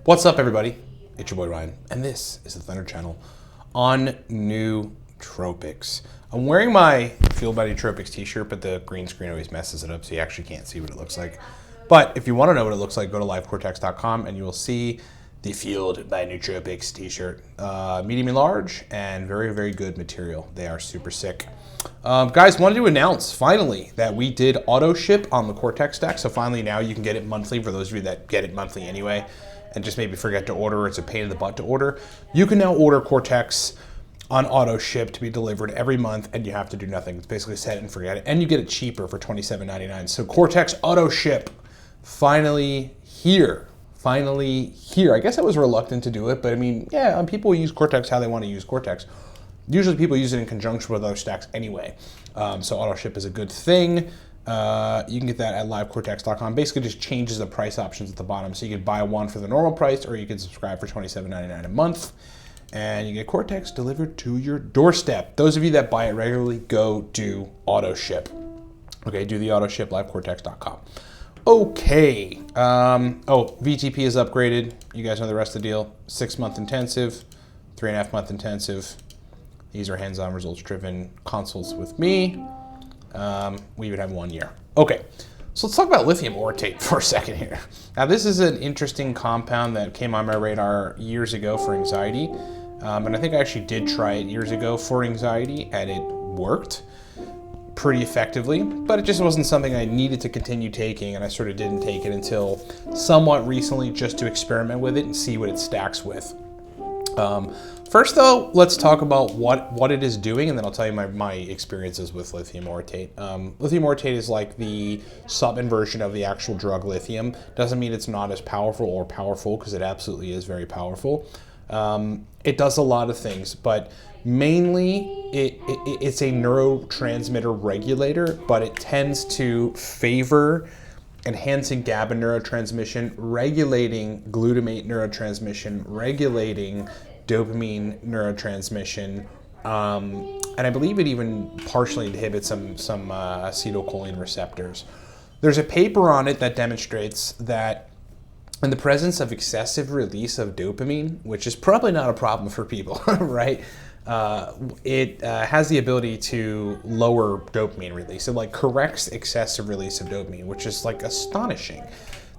What's up, everybody? It's your boy Ryan, and this is the Thunder Channel on Nootropics. I'm wearing my Fueled by Nootropics t-shirt, but the green screen always messes it up, so you actually can't see what it looks like. But if you want to know what it looks like, go to livecortex.com, and you will see the Fueled by Nootropics t-shirt. Medium and large, and very, very good material. They are super sick. Guys, wanted to announce, finally, that we did auto ship on the Cortex stack, so finally now you can get it monthly for those of you that get it monthly anyway, and just maybe forget to order. It's a pain in the butt to order. You can now order Cortex on auto ship to be delivered every month, and you have to do nothing. It's basically set it and forget it, and you get it cheaper for $27.99. So Cortex auto ship, finally here. Finally here. I guess I was reluctant to do it, but I mean, yeah, people use Cortex how they want to use Cortex. Usually people use it in conjunction with other stacks anyway. So auto ship is a good thing. You can get that at livecortex.com. Basically just changes the price options at the bottom. So you could buy one for the normal price, or you can subscribe for $27.99 a month. And you get Cortex delivered to your doorstep. Those of you that buy it regularly, go do auto ship. Okay, do the auto ship, livecortex.com. Okay. VTP is upgraded. You guys know the rest of the deal. 6-month intensive, 3.5-month intensive. These are hands-on, results-driven consults with me. We would have 1 year. Okay, so let's talk about lithium Oratate for a second here. Now, this is an interesting compound that came on my radar years ago for anxiety. And I think I actually did try it years ago for anxiety, and it worked pretty effectively, but it just wasn't something I needed to continue taking, and I sort of didn't take it until somewhat recently just to experiment with it and see what it stacks with. First though, let's talk about what it is doing, and then I'll tell you my experiences with lithium Oratate. Lithium Oratate is like the supplement version of the actual drug lithium. Doesn't mean it's not as powerful or powerful, because it absolutely is very powerful. It does a lot of things, but mainly it's a neurotransmitter regulator, but it tends to favor enhancing GABA neurotransmission, regulating glutamate neurotransmission, regulating dopamine neurotransmission, and I believe it even partially inhibits some acetylcholine receptors. There's a paper on it that demonstrates that in the presence of excessive release of dopamine, which is probably not a problem for people, right? It has the ability to lower dopamine release. It like corrects excessive release of dopamine, which is like astonishing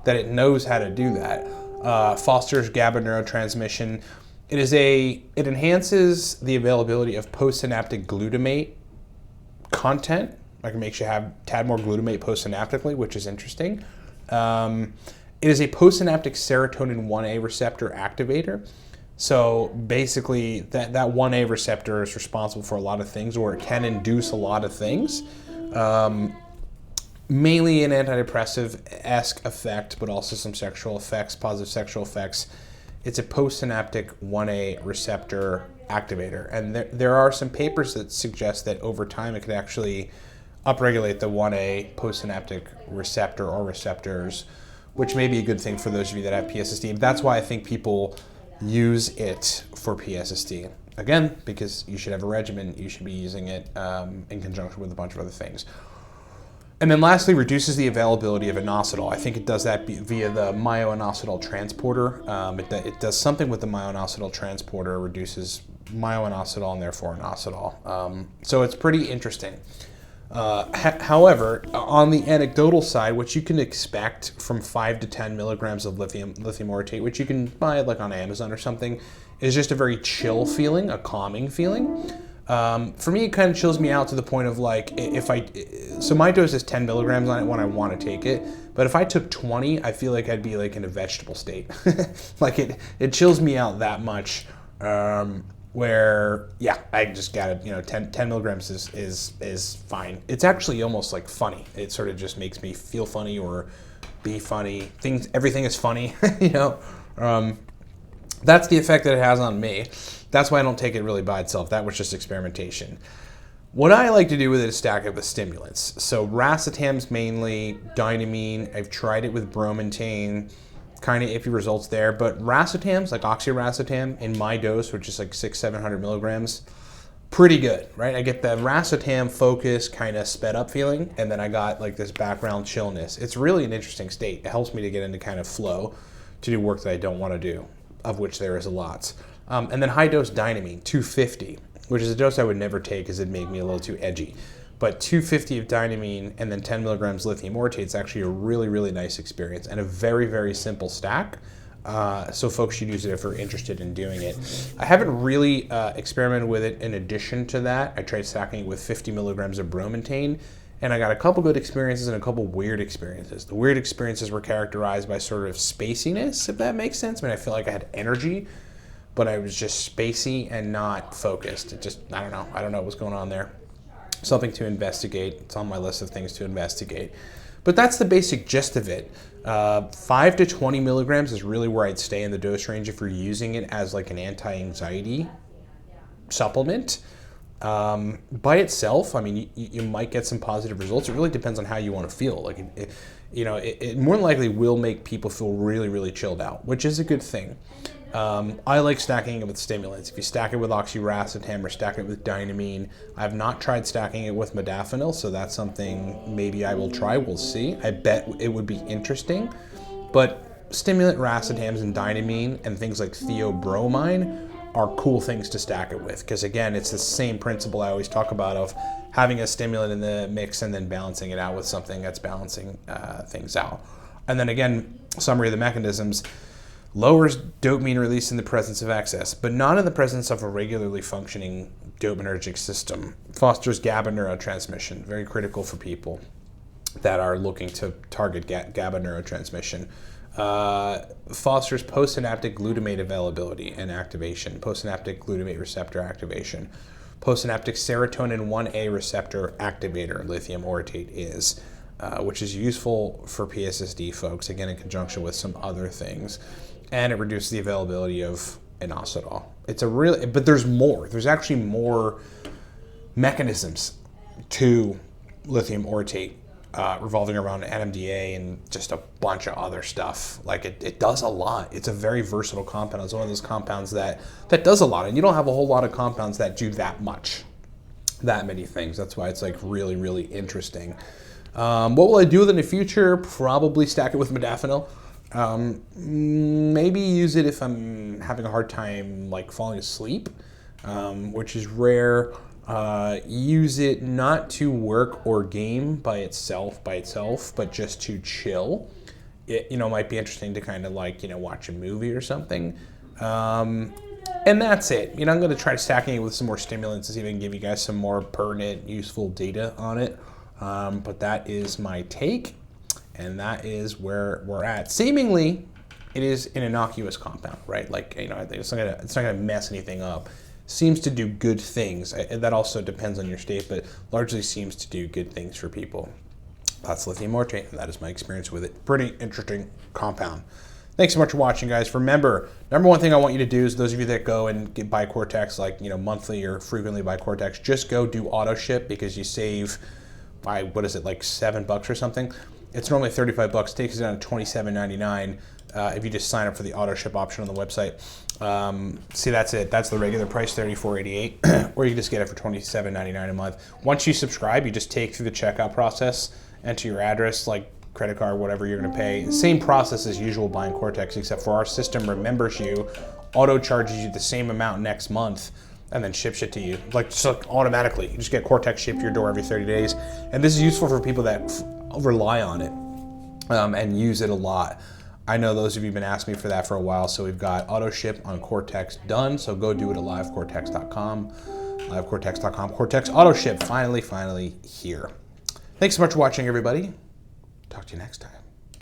that it knows how to do that. Fosters GABA neurotransmission. It enhances the availability of postsynaptic glutamate content. Like it makes you have tad more glutamate postsynaptically, which is interesting. It is a postsynaptic serotonin 1A receptor activator. So basically that 1A receptor is responsible for a lot of things, or it can induce a lot of things. Mainly an antidepressive-esque effect, but also some sexual effects, positive sexual effects. It's a postsynaptic 1A receptor activator. And there are some papers that suggest that over time it could actually upregulate the 1A postsynaptic receptor or receptors, which may be a good thing for those of you that have PSSD. That's why I think people use it for PSSD. Again, because you should have a regimen, you should be using it in conjunction with a bunch of other things. And then lastly, reduces the availability of inositol. I think it does that via the myoinositol transporter. It does something with the myoinositol transporter, reduces myoinositol and therefore inositol. So it's pretty interesting. However, on the anecdotal side, what you can expect from 5 to 10 milligrams of lithium Oratate, which you can buy like on Amazon or something, is just a very chill feeling, a calming feeling. For me, it kind of chills me out to the point of like, so my dose is 10 milligrams on it when I want to take it, but if I took 20, I feel like I'd be like in a vegetable state. Like it chills me out that much. Where, yeah, I just got it, 10 milligrams is fine. It's actually almost like funny. It sort of just makes me feel funny or be funny. Everything is funny, That's the effect that it has on me. That's why I don't take it really by itself. That was just experimentation. What I like to do with it is stack it with stimulants. So racetam's mainly, dynamine. I've tried it with bromantane. Kind of iffy results there, but racetams, like oxiracetam in my dose, which is like 600-700 milligrams, pretty good, right? I get the racetam focus kind of sped up feeling, and then I got like this background chillness. It's really an interesting state. It helps me to get into kind of flow. to do work that I don't want to do, of which there is a lot. And then high dose dynamine, 250, which is a dose I would never take because it'd make me a little too edgy. But 250 of dynamine and then 10 milligrams lithium Oratate is actually a really, really nice experience and a very, very simple stack. So folks should use it if they're interested in doing it. I haven't really experimented with it in addition to that. I tried stacking it with 50 milligrams of bromontane, and I got a couple good experiences and a couple weird experiences. The weird experiences were characterized by sort of spaciness, if that makes sense. I mean, I feel like I had energy, but I was just spacey and not focused. It just, I don't know what's going on there. Something to investigate. It's on my list of things to investigate. But that's the basic gist of it. 5 to 20 milligrams is really where I'd stay in the dose range if you're using it as like an anti-anxiety supplement. By itself, I mean, you might get some positive results. It really depends on how you want to feel. Like, it more than likely will make people feel really, really chilled out, which is a good thing. I like stacking it with stimulants. If you stack it with oxyracetam or stack it with dynamine, I've not tried stacking it with modafinil, so that's something maybe I will try. We'll see. I bet it would be interesting. But stimulant racetams and dynamine and things like theobromine are cool things to stack it with, because again, it's the same principle I always talk about of having a stimulant in the mix and then balancing it out with something that's balancing things out. And then again, summary of the mechanisms: lowers dopamine release in the presence of excess, but not in the presence of a regularly functioning dopaminergic system. Fosters GABA neurotransmission, very critical for people that are looking to target GABA neurotransmission. Fosters postsynaptic glutamate availability and activation, postsynaptic glutamate receptor activation. Postsynaptic serotonin 1A receptor activator, lithium Oratate is, which is useful for PSSD folks, again in conjunction with some other things. And it reduces the availability of inositol. It's a really, but there's more. There's actually more mechanisms to lithium Oratate, revolving around NMDA and just a bunch of other stuff. Like it does a lot. It's a very versatile compound. It's one of those compounds that does a lot, and you don't have a whole lot of compounds that do that much, that many things. That's why it's like really, really interesting. What will I do with it in the future? Probably stack it with modafinil. Maybe use it if I'm having a hard time like falling asleep, which is rare. Use it not to work or game by itself, but just to chill. It, might be interesting to kind of like, watch a movie or something. And that's it. I'm going to try stacking it with some more stimulants to see if I can give you guys some more pertinent, useful data on it. But that is my take. And that is where we're at. Seemingly, it is an innocuous compound, right? Like, it's not gonna mess anything up. Seems to do good things. That also depends on your state, but largely seems to do good things for people. That's lithium Oratate, and that is my experience with it. Pretty interesting compound. Thanks so much for watching, guys. Remember, number one thing I want you to do is those of you that go and buy Cortex, like monthly or frequently buy Cortex, just go do auto ship, because you save by like $7 or something. It's normally $35, takes it down to $27.99 if you just sign up for the auto ship option on the website. See, that's it. That's the regular price, $34.88, or you can just get it for $27.99 a month. Once you subscribe, you just take through the checkout process, enter your address, like credit card, whatever you're going to pay. Same process as usual buying Cortex, except for our system remembers you, auto charges you the same amount next month, and then ships it to you, like automatically. You just get Cortex shipped to your door every 30 days. And this is useful for people that rely on it and use it a lot. I know those of you have been asking me for that for a while, so we've got auto ship on Cortex done, so go do it at livecortex.com. Livecortex.com, Cortex auto ship, finally here. Thanks so much for watching, everybody. Talk to you next time.